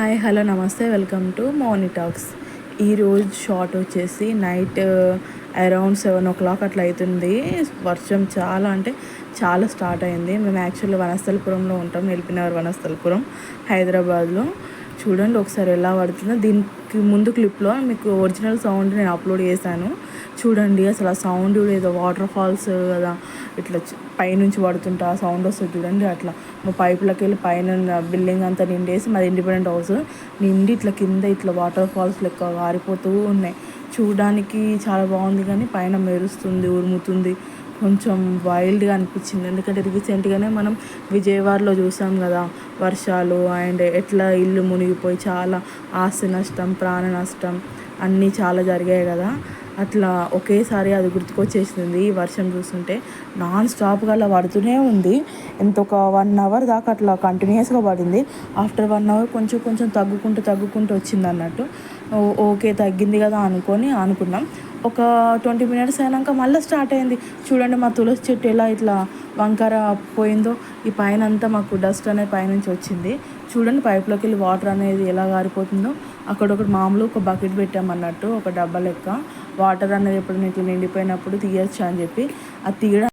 Hi hello నమస్తే welcome to Mouni talks. ఈరోజు short వచ్చేసి నైట్ అరౌండ్ 7 o'clock అట్లా అవుతుంది. వర్షం చాలా అంటే చాలా స్టార్ట్ అయింది. మేము యాక్చువల్లీ వనస్థలపురంలో ఉంటాం, ఎల్బీనగర్ వనస్థలపురం హైదరాబాద్లో. చూడండి ఒకసారి ఎలా పడుతుందో. దీనికి ముందు క్లిప్లో మీకు ఒరిజినల్ సౌండ్ నేను అప్లోడ్ చేశాను. చూడండి అసలు ఆ సౌండ్ ఏదో వాటర్ ఫాల్స్ కదా, ఇట్లా పైనుంచి పడుతుంటే ఆ సౌండ్ వస్తుంది చూడండి. అట్లా మా పైపులకి వెళ్ళి పైన బిల్డింగ్ అంతా నిండేసి, మాది ఇండిపెండెంట్ హౌస్ నిండి ఇట్లా కింద ఇట్లా వాటర్ ఫాల్స్ లెక్క కారిపోతూ ఉన్నాయి. చూడడానికి చాలా బాగుంది కానీ పైన మెరుస్తుంది, ఉరుముతుంది. కొంచెం వైల్డ్గా అనిపించింది. ఎందుకంటే రీసెంట్గానే మనం విజయవాడలో చూసాం కదా వర్షాలు, అండ్ ఎట్లా ఇల్లు మునిగిపోయి చాలా ఆస్తి నష్టం, ప్రాణ నష్టం అన్నీ చాలా జరిగాయి కదా. అట్లా ఒకేసారి అది గుర్తుకొచ్చేసింది ఈ వర్షం చూస్తుంటే. నాన్ స్టాప్గా అలా పడుతూనే ఉంది. ఒక 1 hour దాకా అట్లా కంటిన్యూస్గా పడింది. ఆఫ్టర్ 1 hour కొంచెం కొంచెం తగ్గుకుంటూ వచ్చింది అన్నట్టు. ఓకే తగ్గింది కదా అనుకున్నాం. ఒక 20 minutes అయినాక మళ్ళీ స్టార్ట్ అయింది. చూడండి మా తులసి చెట్టు ఎలా ఇట్లా వంకర పోయిందో. ఈ పైన అంతా మాకు డస్ట్ అనేది పైనుంచి వచ్చింది. చూడండి పైప్లోకి వెళ్ళి వాటర్ అనేది ఎలా గారిపోతుందో. అక్కడొకటి మామూలు ఒక బకెట్ పెట్టామన్నట్టు, ఒక డబ్బా లెక్క. వాటర్ అనేది ఎప్పుడు నీకు నిండిపోయినప్పుడు తీయచ్చు అని చెప్పి అది తీయడం